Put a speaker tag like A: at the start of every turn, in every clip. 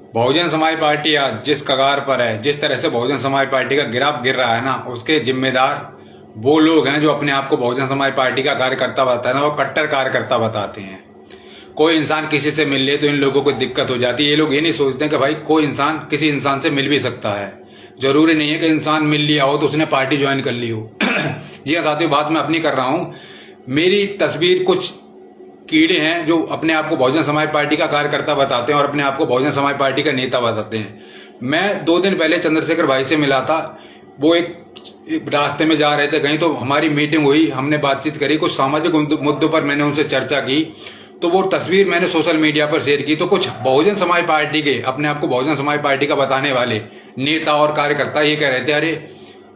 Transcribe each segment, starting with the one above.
A: Bahujan Samaj party आज जिस कगार पर है, जिस तरह से बहुजन समाज पार्टी का गिराव गिर रहा है ना, उसके जिम्मेदार वो लोग हैं जो अपने आप को बहुजन समाज पार्टी का कार्यकर्ता बताते हैं और कट्टर कार्यकर्ता बताते हैं। कोई इंसान किसी से मिल ले तो इन लोगों को दिक्कत हो जाती है। ये लोग ये नहीं सोचते कि भाई कोई इंसान किसी इंसान से मिल भी सकता है। जरूरी नहीं है कि इंसान मिल लिया हो तो उसने पार्टी ज्वाइन कर ली हो। जी हाँ साथियों, बात मैं अपनी कर रहा हूँ। मेरी तस्वीर कुछ कीड़े हैं जो अपने आप को बहुजन समाज पार्टी का कार्यकर्ता बताते हैं और अपने आप को बहुजन समाज पार्टी का नेता बताते हैं। मैं 2 दिन पहले चंद्रशेखर भाई से मिला था। वो एक रास्ते में जा रहे थे कहीं, तो हमारी मीटिंग हुई, हमने बातचीत करी, कुछ सामाजिक मुद्दों पर मैंने उनसे चर्चा की। तो वो तस्वीर मैंने सोशल मीडिया पर शेयर की। तो कुछ बहुजन समाज पार्टी के, अपने आप को बहुजन समाज पार्टी का बताने वाले नेता और कार्यकर्ता ये कह रहे थे, अरे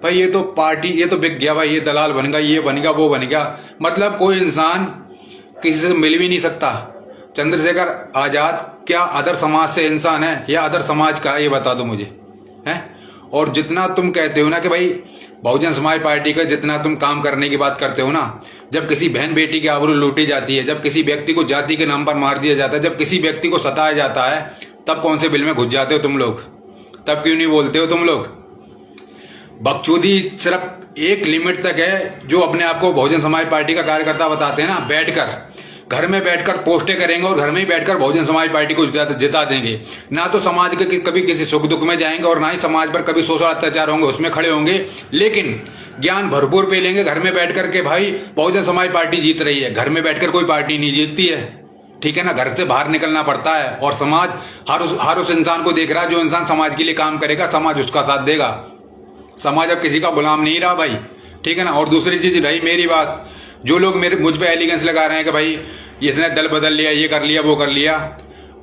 A: भाई ये तो पार्टी, ये तो बिक गया भाई, ये दलाल बन गया, ये बन गया, वो बन गया। मतलब कोई इंसान किसी से मिल भी नहीं सकता। चंद्रशेखर आजाद क्या अदर समाज से इंसान है या अदर समाज का है, ये बता दो मुझे, है। और जितना तुम कहते हो ना कि भाई बहुजन समाज पार्टी का जितना तुम काम करने की बात करते हो ना, जब किसी बहन बेटी की आबरू लूटी जाती है, जब किसी व्यक्ति को जाति के नाम पर मार दिया जाता है, जब किसी व्यक्ति को सताया जाता है, तब कौन से बिल में घुस जाते हो तुम लोग? तब क्यों नहीं बोलते हो तुम लोग? बकचोदी सिर्फ एक लिमिट तक है। जो अपने आप को बहुजन समाज पार्टी का कार्यकर्ता बताते हैं ना, घर में बैठकर पोस्टें करेंगे और घर में ही बैठकर बहुजन समाज पार्टी को जिता देंगे। ना तो समाज के कभी किसी सुख दुख में जाएंगे और ना ही समाज पर कभी सोशल अत्याचार होंगे उसमें खड़े होंगे, लेकिन ज्ञान भरपूर पे लेंगे घर में बैठ करके। भाई बहुजन समाज पार्टी जीत रही है, घर में बैठकर कोई पार्टी नहीं जीतती है, ठीक है ना। घर से बाहर निकलना पड़ता है और समाज हर उस इंसान को देख रहा है। जो इंसान समाज के लिए काम करेगा समाज उसका साथ देगा। समाज अब किसी का गुलाम नहीं रहा भाई, ठीक है ना। और दूसरी चीज भाई, मेरी बात, जो लोग मुझ पे एलिगेंस लगा रहे हैं कि भाई इसने दल बदल लिया, ये कर लिया, वो कर लिया,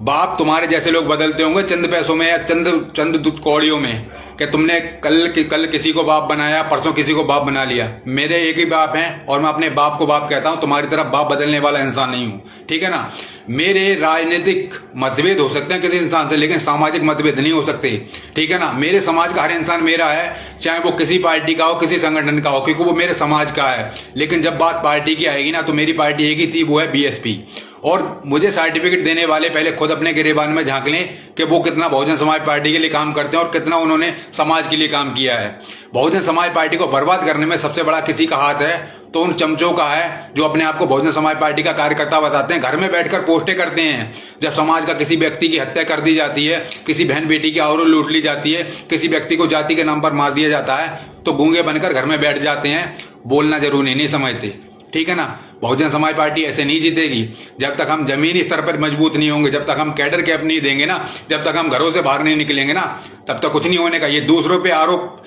A: बाप तुम्हारे जैसे लोग बदलते होंगे चंद पैसों में या चंद कौड़ियों में, कि तुमने कल किसी को बाप बनाया, परसों किसी को बाप बना लिया। मेरे एक ही बाप हैं और मैं अपने बाप को बाप कहता हूं, तुम्हारी तरफ बाप बदलने वाला इंसान नहीं हूं, ठीक है ना। मेरे राजनीतिक मतभेद हो सकते हैं किसी इंसान से, लेकिन सामाजिक मतभेद नहीं हो सकते, ठीक है ना। मेरे समाज का हर इंसान मेरा है, चाहे वो किसी पार्टी का हो, किसी संगठन का हो, क्योंकि वो मेरे समाज का है। लेकिन जब बात पार्टी की आएगी ना, तो मेरी पार्टी एक ही थी, वो है बीएसपी। और मुझे सर्टिफिकेट देने वाले पहले खुद अपने गिरेबान में झांक लें कि वो कितना बहुजन समाज पार्टी के लिए काम करते हैं और कितना उन्होंने समाज के लिए काम किया है। बहुजन समाज पार्टी को बर्बाद करने में सबसे बड़ा किसी का हाथ है तो उन चमचों का है जो अपने आप को बहुजन समाज पार्टी का कार्यकर्ता बताते हैं, घर में बैठकर पोस्टें करते हैं। जब समाज का किसी व्यक्ति की हत्या कर दी जाती है, किसी बहन बेटी की आबरू लूट ली जाती है, किसी व्यक्ति को जाति के नाम पर मार दिया जाता है, तो गूंगे बनकर घर में बैठ जाते हैं, बोलना जरूरी नहीं समझते, ठीक है ना। बहुजन समाज पार्टी ऐसे नहीं जीतेगी जब तक हम जमीनी स्तर पर मजबूत नहीं होंगे, जब तक हम कैडर कैप नहीं देंगे ना, जब तक हम घरों से बाहर नहीं निकलेंगे ना, तब तक कुछ नहीं होने का। ये दूसरों पे आरोप,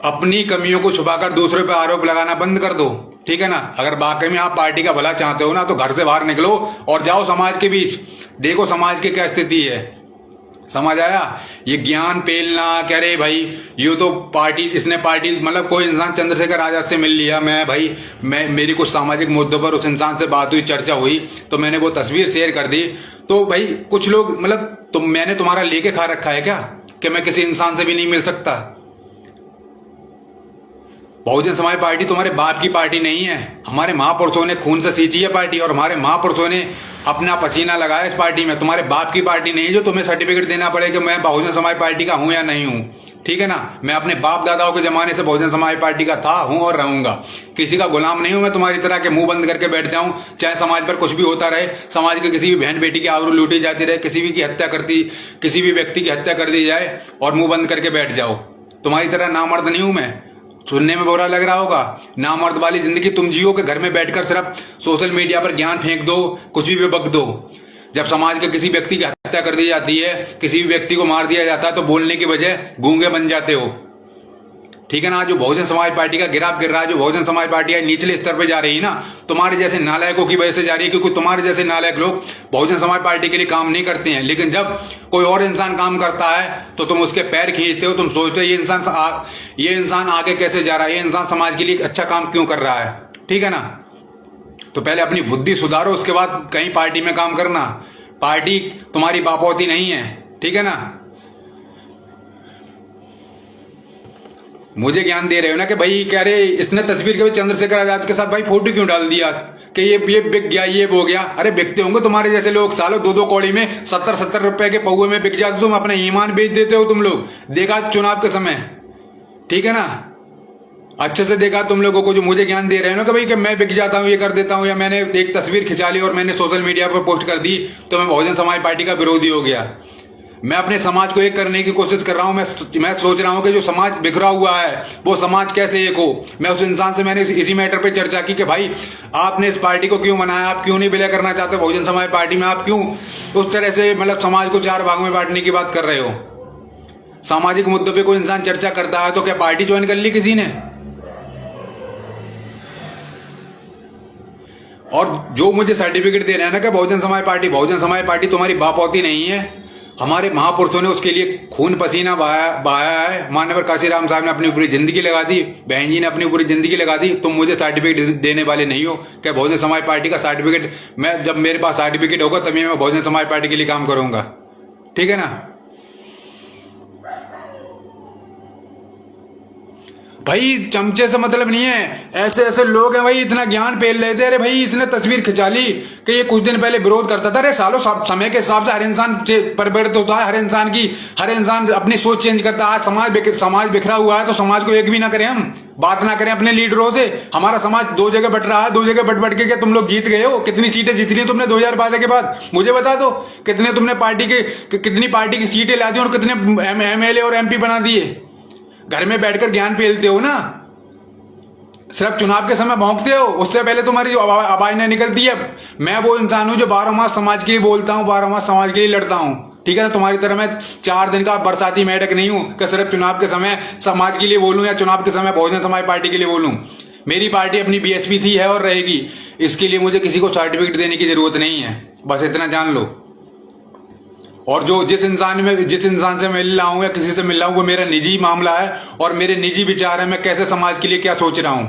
A: अपनी कमियों को छुपाकर दूसरों पे आरोप लगाना बंद कर दो, ठीक है ना। अगर वाकई में आप पार्टी का भला चाहते हो ना, तो घर से बाहर निकलो और जाओ समाज के बीच, देखो समाज की क्या स्थिति है। समझ आया? ये ज्ञान पेलना, कह रहे भाई ये तो पार्टी, इसने पार्टी, मतलब कोई इंसान चंद्रशेखर आजाद से मिल लिया, मैं मेरी कुछ सामाजिक मुद्दों पर उस इंसान से बात हुई, चर्चा हुई, तो मैंने वो तस्वीर शेयर कर दी। तो भाई कुछ लोग, मतलब मैंने तुम्हारा लेके खा रखा है क्या कि मैं किसी इंसान से भी नहीं मिल सकता? बहुजन समाज पार्टी तुम्हारे बाप की पार्टी नहीं है। हमारे महापुरुषों ने खून से सींची है पार्टी और हमारे महापुरुषों ने अपना पसीना लगाया इस पार्टी में। तुम्हारे बाप की पार्टी नहीं है जो तुम्हें सर्टिफिकेट देना पड़े कि मैं बहुजन समाज पार्टी का हूं या नहीं हूं, ठीक है ना। मैं अपने बाप दादाओं के जमाने से बहुजन समाज पार्टी का था, हूं और रहूंगा। किसी का गुलाम नहीं हूं मैं तुम्हारी तरह के मुंह बंद करके बैठ जाऊं, चाहे समाज पर कुछ भी होता रहे, समाज के किसी भी बहन बेटी की आबरू लूटी जाती रहे, किसी भी व्यक्ति की हत्या कर दी जाए और मुंह बंद करके बैठ जाओ। तुम्हारी तरह नामर्द नहीं हूं मैं। सुनने में बुरा लग रहा होगा, नामर्द वाली जिंदगी तुम जियो के घर में बैठकर सिर्फ सोशल मीडिया पर ज्ञान फेंक दो, कुछ भी बक दो। जब समाज के किसी व्यक्ति की हत्या कर दी जाती है, किसी भी व्यक्ति को मार दिया जाता है, तो बोलने की बजाय गूंगे बन जाते हो, ठीक है ना। जो बहुजन समाज पार्टी का गिराव गिर रहा है, जो बहुजन समाज पार्टी निचले स्तर पर जा रही है ना, तुम्हारे जैसे नालायकों की वजह से जा रही है, क्योंकि तुम्हारे जैसे नालायक लोग बहुजन समाज पार्टी के लिए काम नहीं करते हैं। लेकिन जब कोई और इंसान काम करता है तो तुम उसके पैर खींचते हो, तुम सोचते हो ये इंसान आगे कैसे जा रहा है, ये इंसान समाज के लिए अच्छा काम क्यों कर रहा है, ठीक है ना। तो पहले अपनी बुद्धि सुधारो, उसके बाद कहीं पार्टी में काम करना। पार्टी तुम्हारी बापौती नहीं है, ठीक है ना। मुझे ज्ञान दे रहे हो ना कि भाई कह रहे इसने तस्वीर के चंद्रशेखर आजाद के साथ भाई फोटो क्यों डाल दिया, कि ये बिक गया, ये हो गया। अरे बिकते होंगे तुम्हारे जैसे लोग, सालों 2-2 कौड़ी में 70-70 रुपए के पौवे में बिक जाते, तुम अपना ईमान बेच देते हो तुम लोग। देखा चुनाव के समय, ठीक है ना, अच्छे से देखा तुम लोगों को जो मुझे ज्ञान दे रहे हैं ना कि भाई कि मैं बिक जाता हूँ, ये कर देता हूँ, या मैंने एक तस्वीर खिंचा ली और मैंने सोशल मीडिया पर पोस्ट कर दी तो मैं बहुजन समाज पार्टी का विरोधी हो गया। मैं अपने समाज को एक करने की कोशिश कर रहा हूं। मैं सोच रहा हूं कि जो समाज बिखरा हुआ है वो समाज कैसे एक हो। मैं उस इंसान से मैंने इसी मैटर पे चर्चा की कि भाई आपने इस पार्टी को क्यों बनाया, आप क्यों नहीं विलय करना चाहते बहुजन समाज पार्टी में, आप क्यों उस तरह से मतलब समाज को 4 भागों में बांटने की बात कर रहे हो। सामाजिक मुद्दों पर कोई इंसान चर्चा करता है तो क्या पार्टी ज्वाइन कर ली किसी ने? और जो मुझे सर्टिफिकेट दे रहे हैं ना कि बहुजन समाज पार्टी तुम्हारी बापौती नहीं है, हमारे महापुरुषों ने उसके लिए खून पसीना बहाया है। माननीय काशीराम साहब ने अपनी पूरी जिंदगी लगा दी, बहन जी ने अपनी पूरी जिंदगी लगा दी। तुम मुझे सर्टिफिकेट देने वाले नहीं हो क्या बहुजन समाज पार्टी का सर्टिफिकेट? मैं जब मेरे पास सर्टिफिकेट होगा तभी मैं बहुजन समाज पार्टी के लिए काम करूंगा, ठीक है ना। भाई चमचे से मतलब नहीं है, ऐसे ऐसे लोग हैं भाई, इतना ज्ञान पेल लेते। अरे भाई इसने तस्वीर खिंचा ली कि ये कुछ दिन पहले विरोध करता था। अरे सालों समय के हिसाब से हर इंसान परिवर्तित होता है, हर इंसान अपनी सोच चेंज करता है। आज समाज बिखरा हुआ है तो समाज को एक भी ना करें, हम बात ना करें अपने लीडरों से। हमारा समाज 2 जगह बट रहा है, 2 जगह बट के क्या तुम लोग जीत गए हो? कितनी सीटें जीत ली तुमने 2012 के बाद? मुझे बता दो कितने तुमने कितनी पार्टी की सीटें ला दी और कितने एमएलए और एमपी बना दिए? घर में बैठकर ज्ञान पेलते हो ना, सिर्फ चुनाव के समय भौंकते हो, उससे पहले तुम्हारी जो आवाज नहीं निकलती है। मैं वो इंसान हूं जो 12 मास समाज के लिए बोलता हूं, 12 मास समाज के लिए लड़ता हूं, ठीक है ना। तुम्हारी तरह मैं 4 दिन का बरसाती मेढक नहीं हूं कि सिर्फ चुनाव के समय समाज के लिए बोलूं या चुनाव के समय बहुजन समाज पार्टी के लिए बोलूं। मेरी पार्टी अपनी बीएसपी थी, है और रहेगी। इसके लिए मुझे किसी को सर्टिफिकेट देने की जरूरत नहीं है, बस इतना जान लो। और जो जिस इंसान से मिल रहा हूं या किसी से मिल रहा हूं वो मेरा निजी मामला है और मेरे निजी विचार है, मैं कैसे समाज के लिए क्या सोच रहा हूं।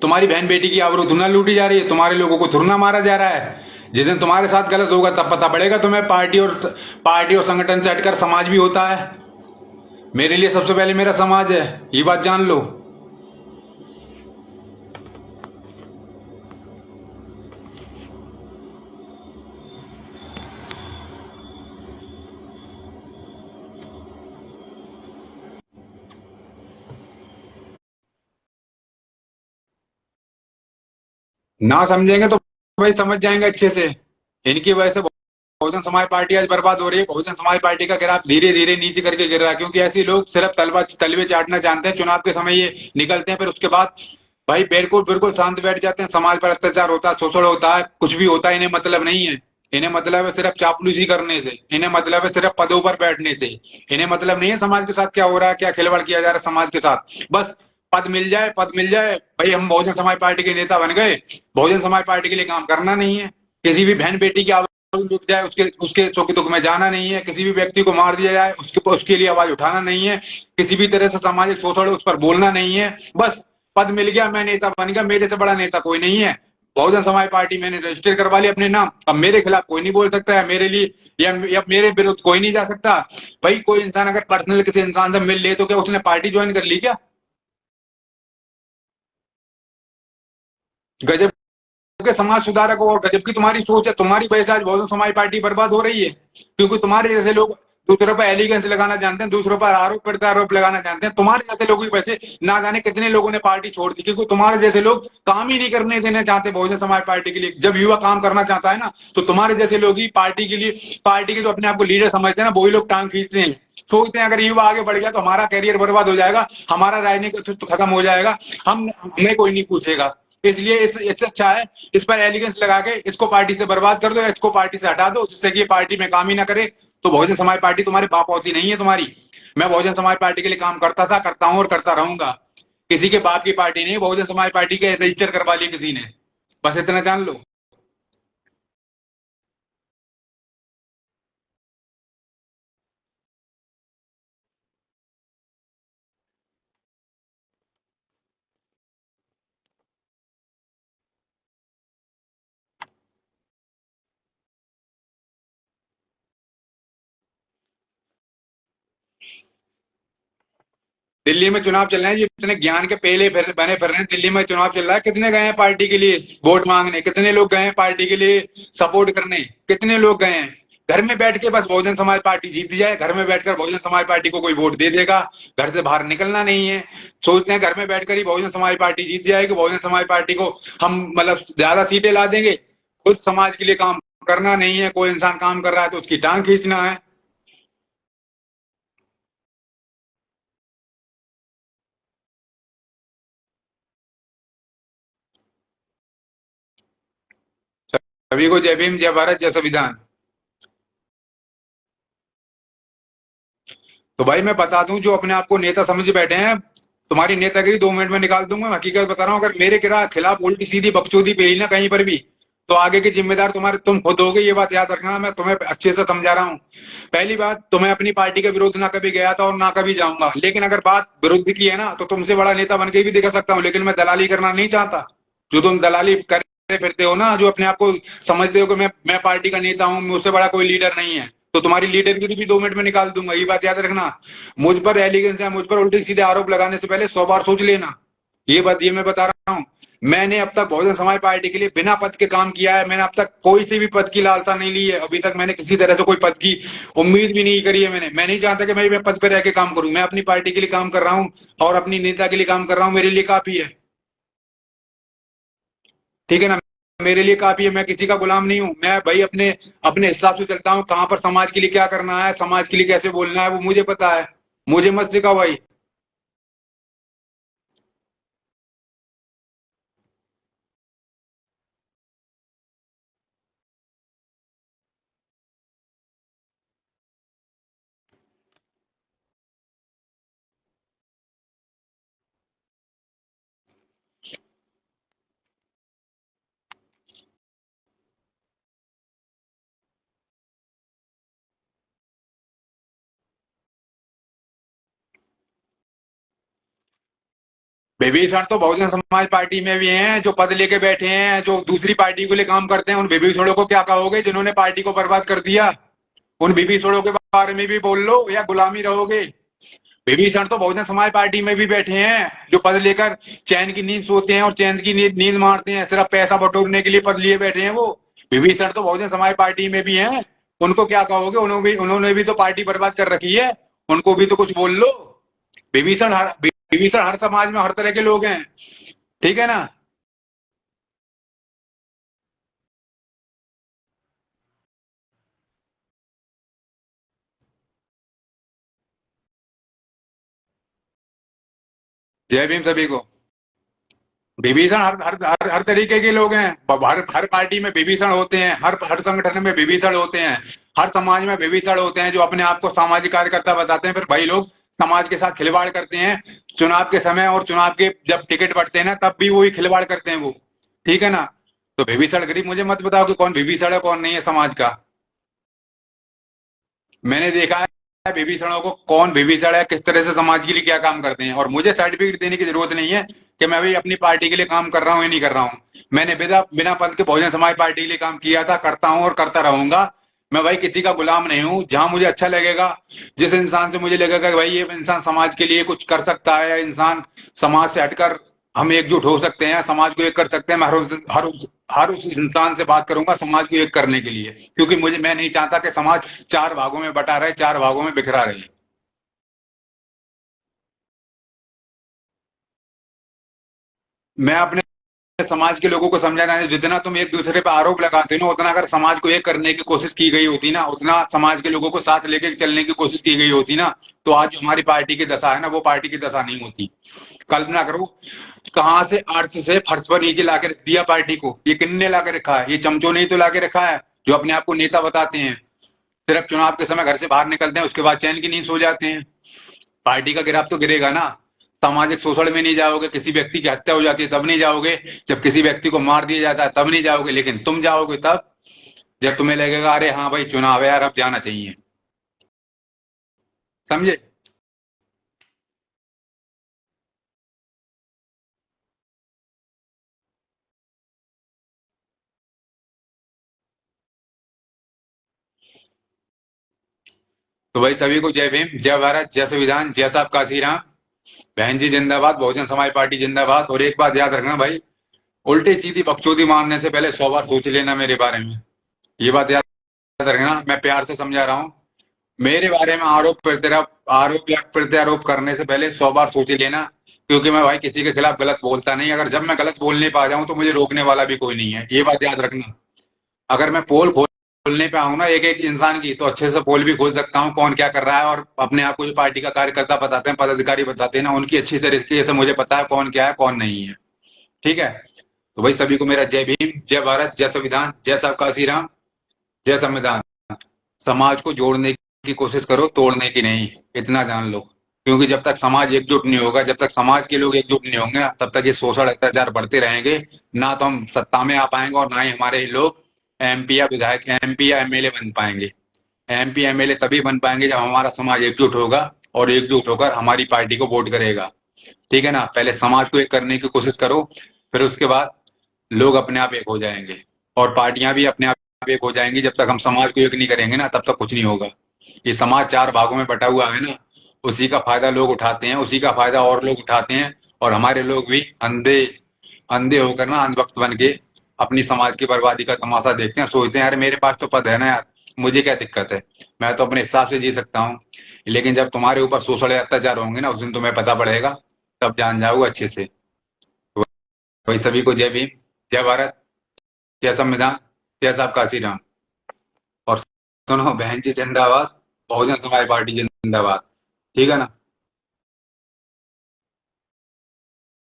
A: तुम्हारी बहन बेटी की आबरू थोड़ा लूटी जा रही है, तुम्हारे लोगों को थोड़ा मारा जा रहा है। जिस दिन तुम्हारे साथ गलत होगा तब पता पड़ेगा तुम्हें। पार्टी और संगठन से हटकर समाज भी होता है। मेरे लिए सबसे पहले मेरा समाज है, ये बात जान लो। ना समझेंगे तो भाई समझ जाएंगे अच्छे से। इनकी वजह से बहुजन समाज पार्टी आज बर्बाद हो रही है। बहुजन समाज पार्टी का ग्राफ धीरे धीरे नीचे करके गिर रहा है, क्योंकि ऐसे लोग सिर्फ तलवे चाटना जानते हैं। चुनाव के समय ये निकलते हैं, फिर उसके बाद भाई बिल्कुल बिल्कुल शांत बैठ जाते हैं। समाज पर अत्याचार होता है, शोषण होता है, कुछ भी होता है, इन्हें मतलब नहीं है। इन्हें मतलब है सिर्फ चापलूसी करने से, इन्हें मतलब है सिर्फ पदों पर बैठने से। इन्हें मतलब नहीं है समाज के साथ क्या हो रहा है, क्या खिलवाड़ किया जा रहा है समाज के साथ। बस पद मिल जाए भाई, हम बहुजन समाज पार्टी के नेता बन गए। बहुजन समाज पार्टी के लिए काम करना नहीं है। किसी भी बहन बेटी की आवाज उठ जाए उसके उसके सुख दुख में जाना नहीं है। किसी भी व्यक्ति को मार दिया जाए उसके लिए आवाज उठाना नहीं है। किसी भी तरह से सामाजिक शोषण उस पर बोलना नहीं है। बस पद मिल गया, मैं नेता बन गया, मेरे से बड़ा नेता कोई नहीं है। बहुजन समाज पार्टी मैंने रजिस्टर करवा ली अपने नाम, अब मेरे खिलाफ कोई नहीं बोल सकता है, मेरे लिए या मेरे विरुद्ध कोई नहीं जा सकता। भाई कोई इंसान अगर पर्सनल किसी इंसान से मिल ले तो क्या उसने पार्टी ज्वाइन कर ली क्या? गजब के समाज सुधारक हो और गजब की तुम्हारी सोच है। तुम्हारी वजह से आज बहुजन समाज पार्टी बर्बाद हो रही है, क्योंकि तुम्हारे जैसे लोग दूसरों पर एलिगेंस लगाना जानते हैं, दूसरों पर आरोप प्रत्यारोप लगाना जानते हैं। तुम्हारे जैसे लोगों की वजह से ना जाने कितने लोगों ने पार्टी छोड़ दी, क्योंकि तुम्हारे जैसे लोग काम ही नहीं करने देना चाहते बहुजन समाज पार्टी के लिए। जब युवा काम करना चाहता है ना तो तुम्हारे जैसे लोग ही पार्टी के लिए, पार्टी के जो अपने आप को लीडर समझते हैं ना, वही लोग टांग खींचते हैं। सोचते हैं अगर युवा आगे बढ़ गया तो हमारा कैरियर बर्बाद हो जाएगा, हमारा राजनीतिक अस्तित्व खत्म हो जाएगा, हम हमें कोई नहीं पूछेगा। इसलिए इससे अच्छा है इस पर एलिगेंस लगा के इसको पार्टी से बर्बाद कर दो या इसको पार्टी से हटा दो, जिससे कि ये पार्टी में काम ही ना करे। तो बहुजन समाज पार्टी तुम्हारी बापौती नहीं है तुम्हारी। मैं बहुजन समाज पार्टी के लिए काम करता था, करता हूं और करता रहूंगा। किसी के बाप की पार्टी नहीं, बहुजन समाज पार्टी के रजिस्टर करवा लिया किसी ने, बस इतना जान लो। दिल्ली में चुनाव चल रहे हैं, ये इतने ज्ञान के पेले बने फिर रहे हैं। दिल्ली में चुनाव चल रहा है, कितने गए हैं पार्टी के लिए वोट मांगने, कितने लोग गए हैं पार्टी के लिए सपोर्ट करने, कितने लोग गए हैं? घर में बैठ के बस बहुजन समाज पार्टी जीत जाए, घर में बैठकर बहुजन समाज पार्टी को कोई वोट दे देगा, घर से बाहर निकलना नहीं है। सोचते हैं घर में बैठकर ही बहुजन समाज पार्टी जीत जाएगी, बहुजन समाज पार्टी को हम मतलब ज्यादा सीटें ला देंगे। खुद समाज के लिए काम करना नहीं है, कोई इंसान काम कर रहा है तो उसकी टांग खींचना है। सभी को जय भीम, जय भारत, जय संविधान। तो भाई मैं बता दूं, जो अपने आप को नेता समझ बैठे हैं, तुम्हारी नेतागिरी 2 मिनट में निकाल दूंगा। मैं हकीकत बता रहा हूँ, अगर मेरे खिलाफ उल्टी सीधी बकचोदी पेली ना कहीं पर भी, तो आगे के जिम्मेदार तुम्हारे तुम खुद होगे, ये बात याद रखना। मैं तुम्हें अच्छे से समझा रहा हूँ। पहली बात, तुम्हें अपनी पार्टी के विरोध ना कभी गया था और ना कभी जाऊंगा, लेकिन अगर बात विरुद्ध की है ना, तो तुमसे बड़ा नेता बन के भी दिखा सकता हूँ, लेकिन मैं दलाली करना नहीं चाहता। जो तुम दलाली करे फिरते हो ना, जो अपने आप को समझते हो कि मैं पार्टी का नेता हूँ, मुझसे बड़ा कोई लीडर नहीं है, तो तुम्हारी लीडरगिरी भी 2 मिनट में निकाल दूंगा, ये बात याद रखना। मुझ पर एलिगेंस है, मुझ पर उल्टे सीधे आरोप लगाने से पहले 100 बार सोच लेना। ये मैं बता रहा हूँ। मैंने अब तक बहुजन समाज पार्टी के लिए बिना पद के काम किया है। मैंने अब तक कोई सी भी पद की लालसा नहीं ली है। अभी तक मैंने किसी तरह से कोई पद की उम्मीद भी नहीं करी है। मैं नहीं चाहता कि मैं पद पर रह के काम करूं। मैं अपनी पार्टी के लिए काम कर रहा हूं और अपनी नेता के लिए काम कर रहा हूं, मेरे लिए काफी है। ठीक है ना? मेरे लिए काफी है, मैं किसी का गुलाम नहीं हूं। मैं भाई अपने अपने हिसाब से चलता हूं, कहां पर समाज के लिए क्या करना है, समाज के लिए कैसे बोलना है, वो मुझे पता है। मुझे मत सिखाओ भाई। विभीषण तो बहुजन समाज पार्टी में भी हैं, जो पद लेके बैठे हैं, जो दूसरी पार्टी के लिए काम करते हैं। उन विभीषणों को क्या कहोगे जिन्होंने पार्टी को बर्बाद कर दिया? उन विभीषणों के बारे में भी बोल लो, या गुलामी रहोगे? विभीषण तो बहुजन समाज पार्टी में भी बैठे हैं, जो पद लेकर चैन की नींद सोते हैं और चैन की नींद मारते हैं, सिर्फ पैसा बटोरने के लिए पद लिए बैठे हैं वो। विभीषण तो बहुजन समाज पार्टी में भी हैं। उनको क्या कहोगे? उन्होंने भी तो पार्टी बर्बाद कर रखी है। उनको भी तो कुछ बोल लो। विभीषण हर समाज में हर तरह के लोग हैं। ठीक है ना? जय भीम सभी को। विभीषण हर हर हर, हर तरीके के लोग हैं। हर पार्टी में विभीषण होते हैं, हर हर संगठन में विभीषण होते हैं, हर समाज में विभीषण होते हैं, जो अपने आप को सामाजिक कार्यकर्ता बताते हैं, फिर वही लोग समाज के साथ खिलवाड़ करते हैं। चुनाव के समय और चुनाव के जब टिकट बढ़ते हैं ना, तब भी वही खिलवाड़ करते हैं वो। ठीक है ना? तो विभीषण गरीब मुझे मत बताओ कि कौन विभीषण है कौन नहीं है समाज का। मैंने देखा है विभीषणों को, कौन विभीषण है, किस तरह से समाज के लिए क्या काम करते हैं, और मुझे सर्टिफिकेट देने की जरूरत नहीं है कि मैं भी अपनी पार्टी के लिए काम कर रहा हूं या नहीं कर रहा हूं। मैंने बिना बिना पद के बहुजन समाज पार्टी के लिए काम किया था, करता हूं और करता रहूंगा। मैं भाई किसी का गुलाम नहीं हूं। जहां मुझे अच्छा लगेगा, जिस इंसान से मुझे लगेगा कि भाई ये इंसान समाज के लिए कुछ कर सकता है, या इंसान समाज से हटकर हम एकजुट हो सकते हैं, समाज को एक कर सकते हैं, मैं हर उस इंसान से बात करूंगा समाज को एक करने के लिए। क्योंकि मैं नहीं चाहता कि समाज 4 भागों में बटा रहे, 4 भागों में बिखरा रहे। मैं अपने समाज के लोगों को समझाना है, जितना तुम एक दूसरे पर आरोप लगाते हो ना, उतना अगर समाज को एक करने की कोशिश की गई होती ना, उतना समाज के लोगों को साथ लेके चलने की कोशिश की गई होती ना, तो आज हमारी पार्टी की दशा है ना, वो पार्टी की दशा नहीं होती। कल्पना करो, कहां से अर्श से फर्श पर नीचे लाके रख दिया पार्टी को। ये किन्ने लाके रखा है? ये चमचों ने ही तो लाके रखा है, जो अपने आप को नेता बताते हैं। सिर्फ चुनाव के समय घर से बाहर निकलते हैं, उसके बाद चैन की नींद सो जाते हैं। पार्टी का गिराफ तो गिरेगा ना। सामाजिक शोषण में नहीं जाओगे, किसी व्यक्ति की हत्या हो जाती है तब नहीं जाओगे, जब किसी व्यक्ति को मार दिया जाता है तब नहीं जाओगे, लेकिन तुम जाओगे तब जब तुम्हें लगेगा अरे हाँ भाई चुनाव है यार, अब जाना चाहिए। समझे? तो भाई सभी को जय भीम, जय भारत, जय संविधान, जय साहब काशी राम। बहन जी जिंदाबाद, बहुजन समाज पार्टी जिंदाबाद। और एक बात याद रखना भाई, उल्टी सीधी बकचोदी मारने से पहले 100 बार सोच लेना मेरे बारे में। ये बात याद रखना, मैं प्यार से समझा रहा हूँ। मेरे बारे में आरोप या प्रत्यारोप करने से पहले 100 बार सोच लेना, क्योंकि मैं भाई किसी के खिलाफ गलत बोलता नहीं। अगर जब मैं गलत बोलने पा जाऊं तो मुझे रोकने वाला भी कोई नहीं है, ये बात याद रखना। अगर मैं पोल खोलने पे आऊं ना एक एक इंसान की, तो अच्छे से पोल भी खोल सकता हूँ कौन क्या कर रहा है। और अपने आप को जो पार्टी का कार्यकर्ता बताते हैं, पदाधिकारी बताते हैं ना, उनकी अच्छी तरीके से मुझे पता है कौन क्या है कौन नहीं है। ठीक है। तो भाई सभी को मेरा जय भीम, जय भारत, जय संविधान, जय सबका श्री राम, जय संविधान। समाज को जोड़ने की कोशिश करो, तोड़ने की नहीं, इतना जान लो। क्योंकि जब तक समाज एकजुट नहीं होगा, जब तक समाज के लोग एकजुट नहीं होंगे ना, तब तक ये शोषण अत्याचार बढ़ते रहेंगे। ना तो हम सत्ता में आ पाएंगे, और ना ही हमारे लोग एमपी या विधायक, एमपी या एमएलए बन पाएंगे। एमपी एमएलए तभी बन पाएंगे जब हमारा समाज एकजुट होगा, और एकजुट होकर हमारी पार्टी को वोट करेगा। ठीक है ना। पहले समाज को एक करने की कोशिश करो, फिर उसके बाद लोग अपने आप एक हो जाएंगे, और पार्टियां भी अपने आप एक हो जाएंगी। जब तक हम समाज को एक नहीं करेंगे ना, तब तक कुछ नहीं होगा। ये समाज 4 भागों में बटा हुआ है ना, उसी का फायदा लोग उठाते हैं, उसी का फायदा और लोग उठाते हैं। और हमारे लोग भी अंधे अंधे होकर ना, अंधभक्त बन के अपनी समाज की बर्बादी का तमाशा देखते हैं, सोचते हैं यार मेरे पास तो पद है ना यार, मुझे क्या दिक्कत है, मैं तो अपने हिसाब से जी सकता हूँ। लेकिन जब तुम्हारे ऊपर शोषण या अत्याचार होंगे ना, उस दिन तुम्हें पता पड़ेगा, तब जान जाओगे अच्छे से। वही सभी को जय भीम, जय भारत, जय संविधान, जय सबका श्री राम। और सुनो, बहन जी जिंदाबाद, बहुजन समाज पार्टी जिंदाबाद। ठीक है ना।